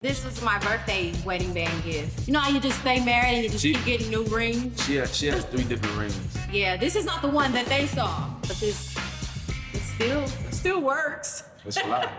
This was my birthday wedding band gift. You know how you just stay married and you just keep getting new rings? She has 3 different rings. Yeah, this is not the one that they saw, but it still works. It's a lot.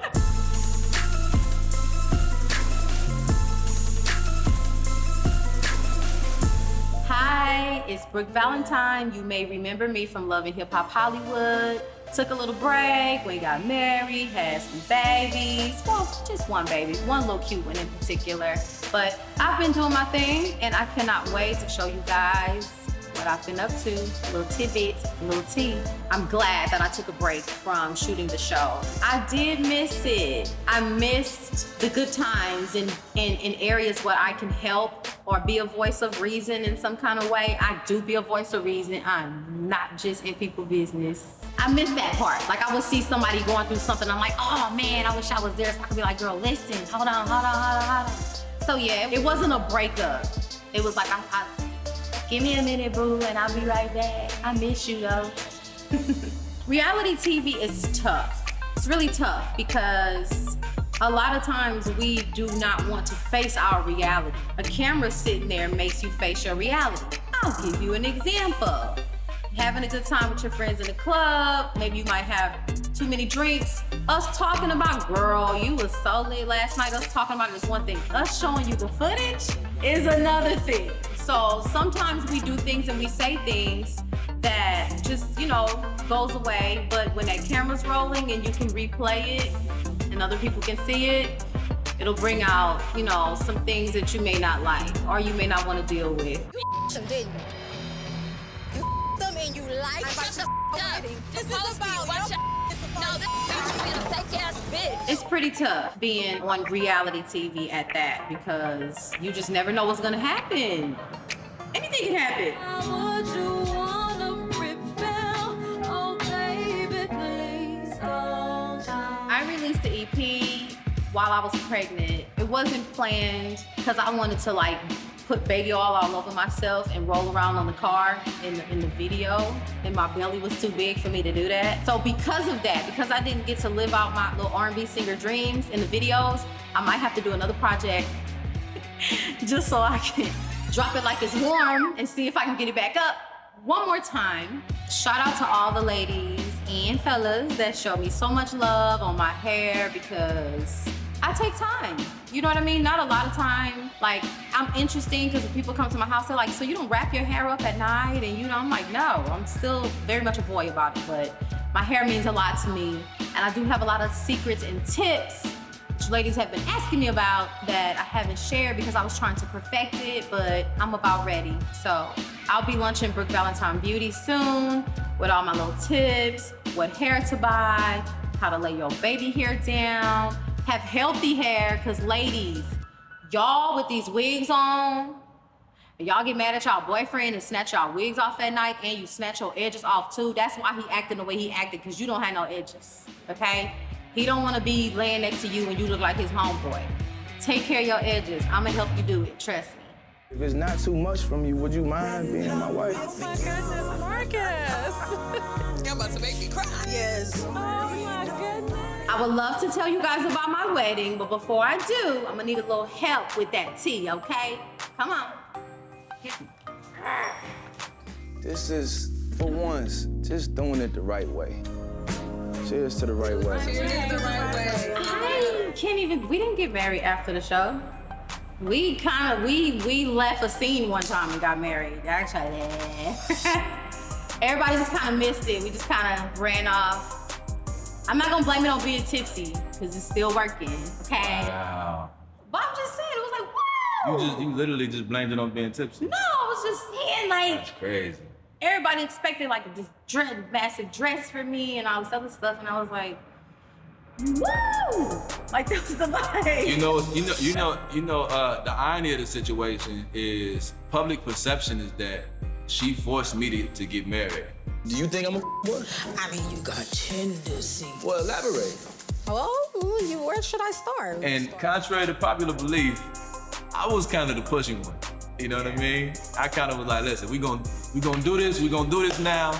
Hi, it's Brooke Valentine. You may remember me from Love and Hip Hop Hollywood. Took a little break, we got married, had some babies. Well, just one baby, one little cute one in particular. But I've been doing my thing and I cannot wait to show you guys what I've been up to, little tidbits, little tea. I'm glad that I took a break from shooting the show. I did miss it. I missed the good times in areas where I can help or be a voice of reason in some kind of way. I do be a voice of reason. I'm not just in people's business. I miss that part. Like I would see somebody going through something. I'm like, oh man, I wish I was there so I could be like, girl, listen, hold on. So yeah, it wasn't a breakup. It was like, give me a minute, boo, and I'll be right back. I miss you though. Reality TV is tough. It's really tough because a lot of times we do not want to face our reality. A camera sitting there makes you face your reality. I'll give you an example. Having a good time with your friends in the club, maybe you might have too many drinks. Us talking about, girl, you was so lit last night. Us talking about this one thing. Us showing you the footage is another thing. So sometimes we do things and we say things that just, goes away. But when that camera's rolling and you can replay it and other people can see it, it'll bring out, some things that you may not like or you may not want to deal with. And you like this is about It's pretty tough being on reality TV at that because you just never know what's gonna happen. Anything can happen. I released the EP while I was pregnant. It wasn't planned because I wanted to put baby oil all over myself and roll around on the car in the video, and my belly was too big for me to do that. So because of that, because I didn't get to live out my little R&B singer dreams in the videos, I might have to do another project just so I can drop it like it's warm and see if I can get it back up one more time. Shout out to all the ladies and fellas that show me so much love on my hair because I take time. You know what I mean? Not a lot of time. Like, I'm interesting because when people come to my house, they're like, so you don't wrap your hair up at night? And I'm like, no, I'm still very much a boy about it, but my hair means a lot to me. And I do have a lot of secrets and tips which ladies have been asking me about that I haven't shared because I was trying to perfect it, but I'm about ready. So I'll be launching Brooke Valentine Beauty soon with all my little tips, what hair to buy, how to lay your baby hair down, have healthy hair, because ladies, y'all with these wigs on, and y'all get mad at y'all boyfriend and snatch y'all wigs off at night and you snatch your edges off too. That's why he acting the way he acted, because you don't have no edges, okay? He don't want to be laying next to you and you look like his homeboy. Take care of your edges. I'm gonna help you do it, trust me. If it's not too much from you, would you mind being my wife? Oh my goodness, Marcus. You're about to make me cry. Yes. Oh my goodness. I would love to tell you guys about my wedding, but before I do, I'm gonna need a little help with that tea, okay? Come on. This is, for once, just doing it the right way. Cheers to the right way. Cheers the right way. We didn't get married after the show. We left a scene one time and got married, actually. Everybody just kind of missed it. We just kind of ran off. I'm not gonna blame it on being tipsy, because it's still working, okay? Wow. But I'm just saying, it was like, wow. You literally just blamed it on being tipsy? No, I was just saying, like, That's crazy. everybody expected like this massive dress for me and all this other stuff, and I was like, woo! Like, that was the vibe. The irony of the situation is public perception is that she forced me to get married. Do you think I'm a boy? I mean, you got tendency. Well, elaborate. Well, where should I start? And contrary to popular belief, I was kind of the pushing one. You know what I mean? I kind of was like, listen, we gonna do this. We gonna do this now.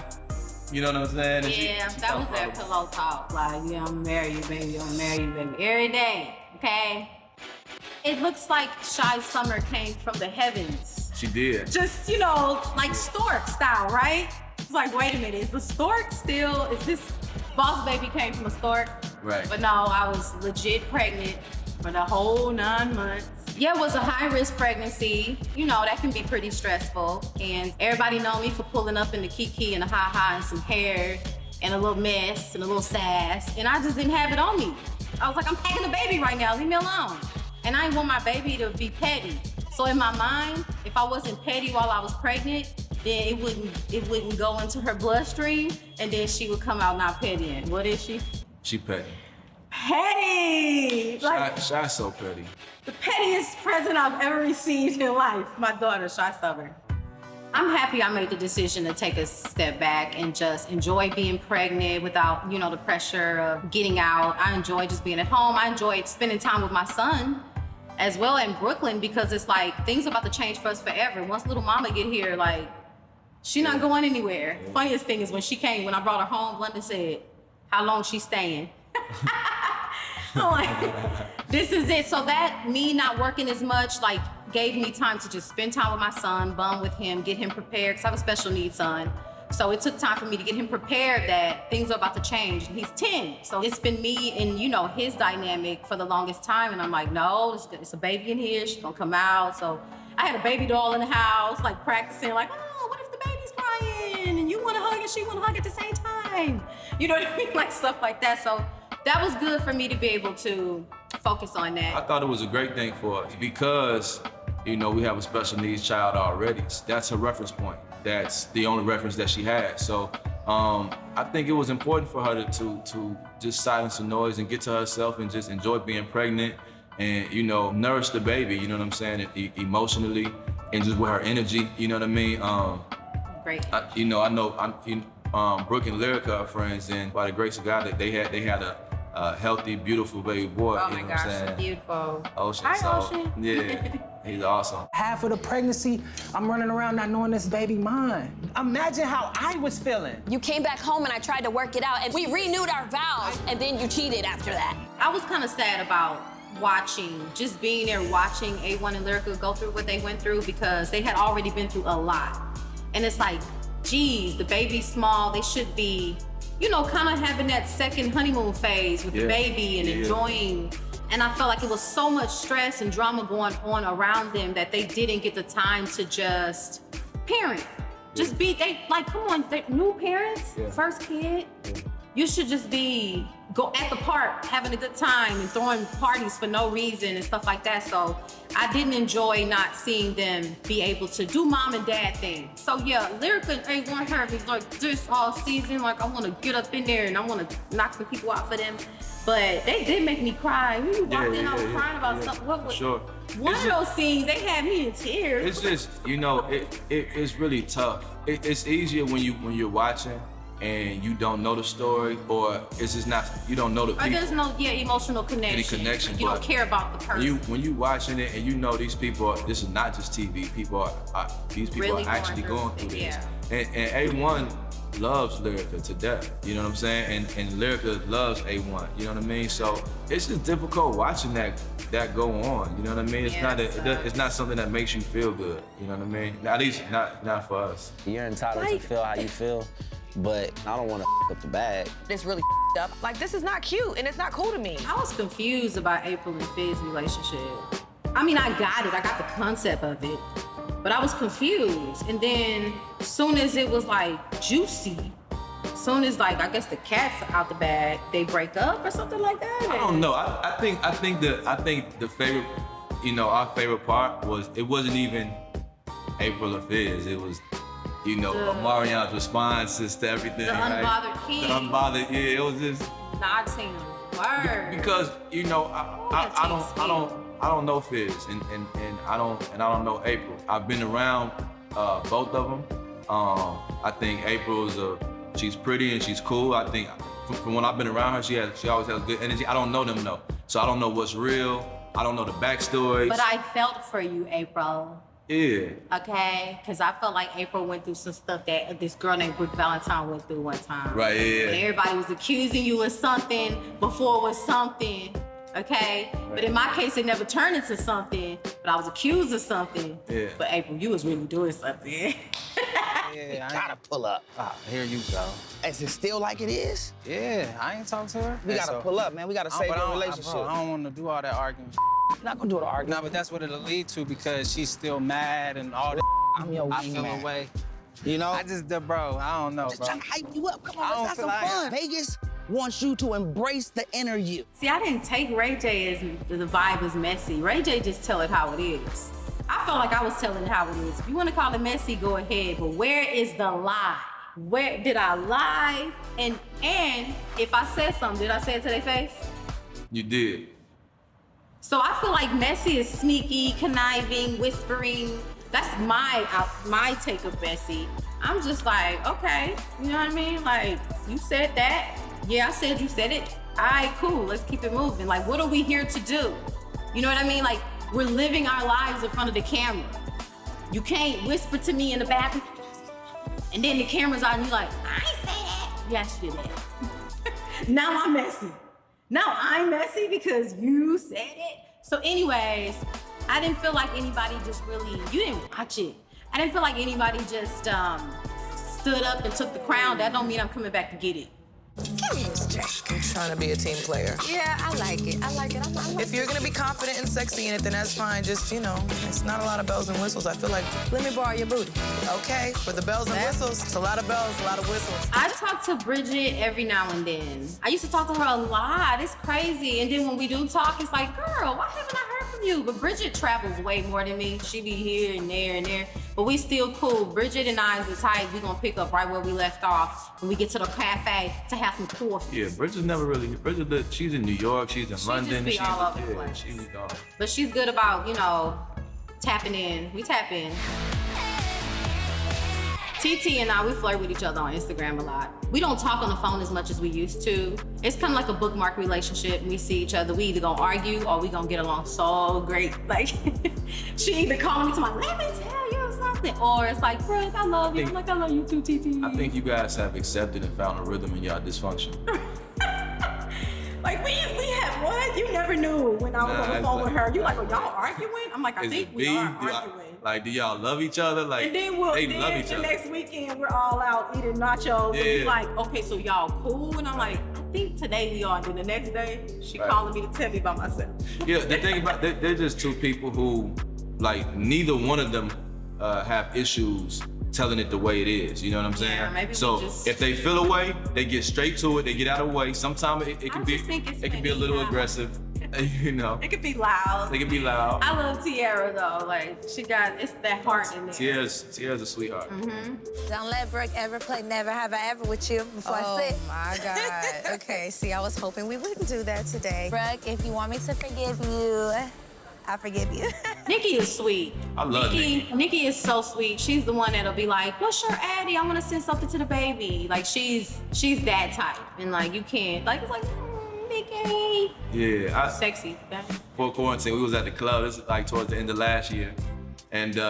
You know what I'm saying? And Yeah, that was their pillow talk. Like, yeah, I'm gonna marry you, baby. I'm gonna marry you, baby. Every day, okay? it looks like Shy Summer came from the heavens. She did. Just, like stork style, right? It's like, wait a minute, is the stork still, is this Boss Baby came from a stork? Right. But no, I was legit pregnant for the whole 9 months. Yeah, it was a high-risk pregnancy. That can be pretty stressful. And everybody know me for pulling up in the kiki and the ha-ha and some hair and a little mess and a little sass. And I just didn't have it on me. I was like, I'm packing a baby right now, leave me alone. And I didn't want my baby to be petty. So in my mind, if I wasn't petty while I was pregnant, then it wouldn't go into her bloodstream, and then she would come out not petty. What is she? She petty. Petty! Shy's so petty. The pettiest present I've ever received in life. My daughter, Shy Summer. I'm happy I made the decision to take a step back and just enjoy being pregnant without, the pressure of getting out. I enjoy just being at home. I enjoyed spending time with my son as well in Brooklyn, because it's like things about to change for us forever. Once little mama get here, like, she not going anywhere. Yeah. Funniest thing is when I brought her home, London said, how long she staying? I'm like, this is it. So that me not working as much, like, gave me time to just spend time with my son, bond with him, get him prepared, because I have a special needs son. So it took time for me to get him prepared that things are about to change. He's 10. So it's been me and, his dynamic for the longest time. And I'm like, no, it's a baby in here. She's gonna come out. So I had a baby doll in the house, like practicing, like, oh, what if the baby's crying? And you wanna hug and she wanna hug at the same time? You know what I mean? Like stuff like that. So that was good for me to be able to focus on that. I thought it was a great thing for us because, we have a special needs child already. That's her reference point. That's the only reference that she had. So I think it was important for her to just silence the noise and get to herself and just enjoy being pregnant and, nourish the baby, you know what I'm saying, emotionally and just with her energy, you know what I mean? Great. I know Brooke and Lyrica are friends, and by the grace of God, that they had a healthy, beautiful baby boy. Oh my gosh, so beautiful. Ocean. Hi, Ocean. Yeah, he's awesome. Half of the pregnancy, I'm running around not knowing this baby mine. Imagine how I was feeling. You came back home and I tried to work it out, and we renewed our vows, and then you cheated after that. I was kind of sad about just being there watching A1 and Lyrica go through what they went through, because they had already been through a lot. And it's like, geez, the baby's small, they should be, kind of having that second honeymoon phase with the baby and enjoying. And I felt like it was so much stress and drama going on around them that they didn't get the time to just parent. Just be, come on, they're new parents, first kid. You should just go at the park, having a good time and throwing parties for no reason and stuff like that. So I didn't enjoy not seeing them be able to do mom and dad things. So yeah, Lyrica and A1 heard me like this all season. Like I want to get up in there and I want to knock some people out for them. But they did make me cry. When you walked in, I was crying about something. What was one of those scenes? They had me in tears. It's just, it's really tough. It's easier when you're watching and you don't know the story, or it's just not, you don't know the people. Or there's no emotional connection. Any connection. You don't care about the person. When you watching it and these people, this is not just TV. These people really are actually going through this. And A1 loves Lyrica to death, you know what I'm saying? And Lyrica loves A1, you know what I mean? So it's just difficult watching that go on, you know what I mean? It's not something that makes you feel good, you know what I mean? At least not for us. You're entitled to feel how you feel, but I don't want to up the bag. It's really up. Like, this is not cute and it's not cool to me. I was confused about April and Fiz's relationship. I mean, I got it. I got the concept of it. But I was confused. And then as soon as it was like juicy, as soon as I guess the cat's out the bag, they break up or something like that. I don't know. I think the favorite, our favorite part it wasn't even April or Fizz. It was, Omarion responses to everything. The unbothered right? king. The unbothered, it was just. Not saying a word. Because I don't know Fizz and I don't know April. I've been around both of them. I think April's she's pretty and she's cool. I think from when I've been around her, she always has good energy. I don't know them though, so I don't know what's real. I don't know the backstory. But I felt for you, April. Yeah. Okay, because I felt like April went through some stuff that this girl named Brooke Valentine went through one time. Right, yeah. And everybody was accusing you of something before it was something. okay? But in my case, it never turned into something, but I was accused of something. Yeah. But April, you was really doing something. Yeah, Gotta pull up. Ah, here you go. Is it still like it is? Yeah, I ain't talked to her. We gotta pull up, man. We gotta save the relationship. I don't want to do all that arguing. You're not gonna do it arguing. No, but that's what it'll lead to because she's still mad and all that. I'm your I feel wingman. away. You know? I just, bro, I don't know, Just bro. trying to hype you up. Come I on, don't let's have feel some like- fun. Vegas wants you to embrace the inner you. See, I didn't take Ray J as the vibe is messy. Ray J just tell it how it is. I felt like I was telling it how it is. If you want to call it messy, go ahead. But where is the lie? Where did I lie? And if I said something, did I say it to their face? You did. So I feel like messy is sneaky, conniving, whispering. That's my take of messy. I'm just like, okay, you know what I mean? Like, you said that. Yeah, I said you said it. All right, cool, let's keep it moving. Like, what are we here to do? You know what I mean? Like, we're living our lives in front of the camera. You can't whisper to me in the bathroom, and then the camera's on and you're like, I ain't say that. Yes, you did. Now I'm messy. Now I'm messy because you said it. So anyways, I didn't feel like anybody just really, you didn't watch it. I didn't feel like anybody just stood up and took the crown. That don't mean I'm coming back to get it. Give me this jacket. I'm trying to be a team player. Yeah, I like it. I like it. I like If you're gonna be confident and sexy in it, then that's fine. Just, you know, it's not a lot of bells and whistles. I feel like, Let me borrow your booty. okay, for the bells and whistles, it's a lot of bells, a lot of whistles. I talk to Bridget every now and then. I used to talk to her a lot. It's crazy. And then when we do talk, it's like, girl, why haven't I heard from you? But Bridget travels way more than me. She be here and there and there. But we still cool. Bridget and I is the type we gonna pick up right where we left off when we get to the cafe to have some coffee. Yeah, Bridget's never really. Bridget, she's in New York. She's in London. be she's all over the place. She's gone. But she's good about, you know, tapping in. We tap in. TT and I, we flirt with each other on Instagram a lot. We don't talk on the phone as much as we used to. It's kind of like a bookmark relationship. We see each other, we either gonna argue or we gonna get along so great. Like, she either calling me to my, let me tell you something, or it's like, Brooke, I love you. I'm like, I love you too, TT. I think you guys have accepted and found a rhythm in y'all dysfunction. Like, we had what? You never knew when I was on the phone with her. You like, oh, y'all arguing? I'm like, I Is think it we beef? are Do y'all- arguing. Like, do y'all love each other? Like, And then they love each the other. next weekend, we're all out eating nachos. And Yeah. we like, okay, so y'all cool? And I'm like, I think today we are. And then the next day, she Right. calling me to tell me about myself. Yeah, the thing about they're just two people who, like, neither one of them have issues telling it the way it is. You know what I'm saying? Yeah, maybe we so just- if they feel a way, they get straight to it. They get out of the way. Sometimes it I can be just think it's it can be a little maybe, aggressive. You know, It could be loud. they can be loud. I love Tiara though. Like, it's that heart in there. Tiara's a sweetheart. Don't let Brooke ever play Never Have I Ever with you before I say. my God. Okay, see, I was hoping we wouldn't do that today. Brooke, if you want me to forgive you, I forgive you. Nikki is sweet. I love Nikki. Nikki is so sweet. She's the one that'll be like, what's your Addy? I want to send something to the baby. Like, she's that type. And like, you can't, like, it's like, Nikki. Yeah, Sexy. before quarantine, we was at the club. This is like towards the end of last year, and we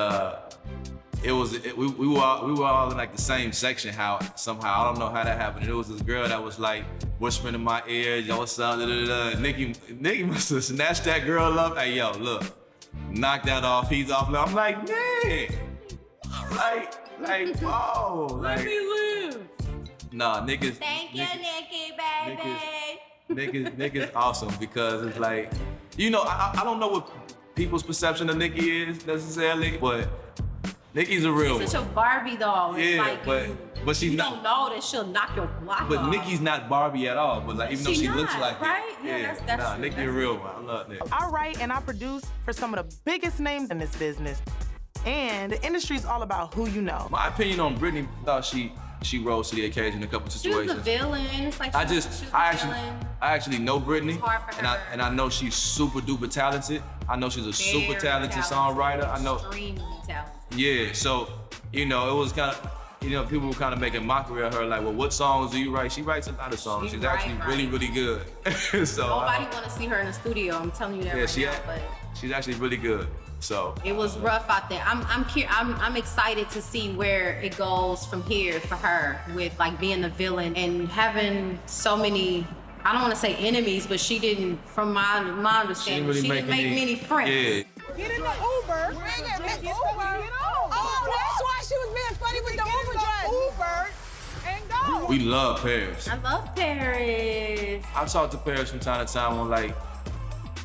were all in like the same section. Somehow I don't know how that happened. It was this girl that was like whispering in my ear, "Yo, what's up?" Da, da, da. Nikki must have snatched that girl up. Hey, yo, look, knock that off. He's off. I'm like, man, like, whoa, Let like, me live. nah, niggas. Thank you, Nikki, baby. Nick is awesome because it's like, you know, I don't know what people's perception of Nikki is necessarily, but Nikki's a real She's such a one. Barbie doll. It's Yeah, like but she's you not. don't know that she'll knock your block But off. Nikki's not Barbie at all. But like, even though She she looks not, like right? it, Yeah, that's nah, true. Nikki a real one. I love Nick. I write and I produce for some of the biggest names in this business. And the industry's all about who you know. My opinion on Britney, I thought she rose to the occasion in a couple She was situations. a villain. It's like I she was a villain. actually know Britney, It's hard for her. and I know she's super duper talented. I know she's a super Very talented songwriter. I know. Extremely talented. Yeah, so, you know, it was kind of, you know, people were kind of making mockery of her, like, well, what songs do you write? She writes a lot of songs. She She's actually write, really, right. really good. So, Nobody want to see her in the studio. I'm telling you that yeah, right now. But she's actually really good. So, it was rough out there. I'm excited to see where it goes from here for her with like being the villain and having so many I don't want to say enemies, but she didn't, from my understanding, she didn't make many friends. Yeah. Get in the Uber. Get Uber. Oh, that's why she was being funny with the Uber driver. Uber and go. We love Paris. I love Paris. I talk to Paris from time to time on like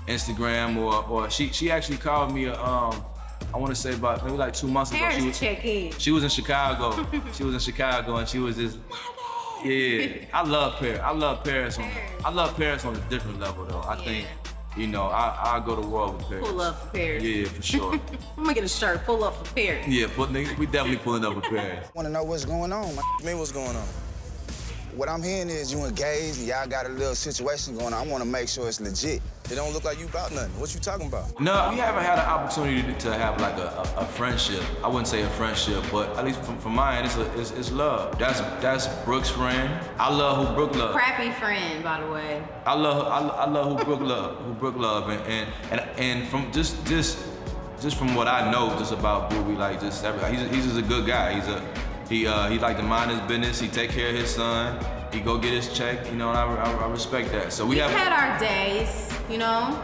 Instagram or she actually called me I want to say about maybe like 2 months ago. Paris check in. She was in Chicago. She was in Chicago and she was just, yeah. I love Paris. I love Paris on a different level though. I think, you know, I'll go to war with Paris. Pull up for Paris. Yeah, for sure. I'm gonna get a shirt, pull up for Paris. Yeah, we definitely pulling up with Paris. Want to know what's going on, man? Me, what's going on? What I'm hearing is you engaged and y'all got a little situation going on. I want to make sure it's legit. It don't look like you about nothing. What you talking about? No, we haven't had an opportunity to have like a friendship. I wouldn't say a friendship, but at least from my end, it's love. That's Brooke's friend. I love who Brooke loves. Crappy friend, by the way. I love who Brooke love, and from just from what I know just about Brooke, we like just everything. He's just a good guy. He like to mind his business. He take care of his son. He go get his check, you know, and I respect that. So We've had our days, you know,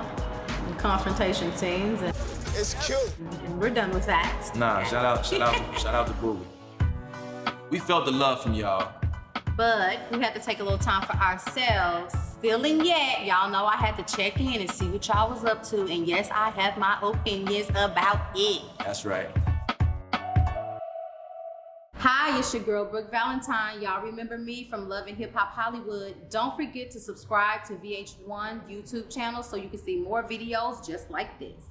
confrontation scenes, and It's cute. we're done with that. Nah, shout out to Brooke. We felt the love from y'all. But we had to take a little time for ourselves. Still and yet, y'all know I had to check in and see what y'all was up to. And yes, I have my opinions about it. That's right. Hi, it's your girl, Brooke Valentine. Y'all remember me from Love and Hip Hop Hollywood. Don't forget to subscribe to VH1 YouTube channel so you can see more videos just like this.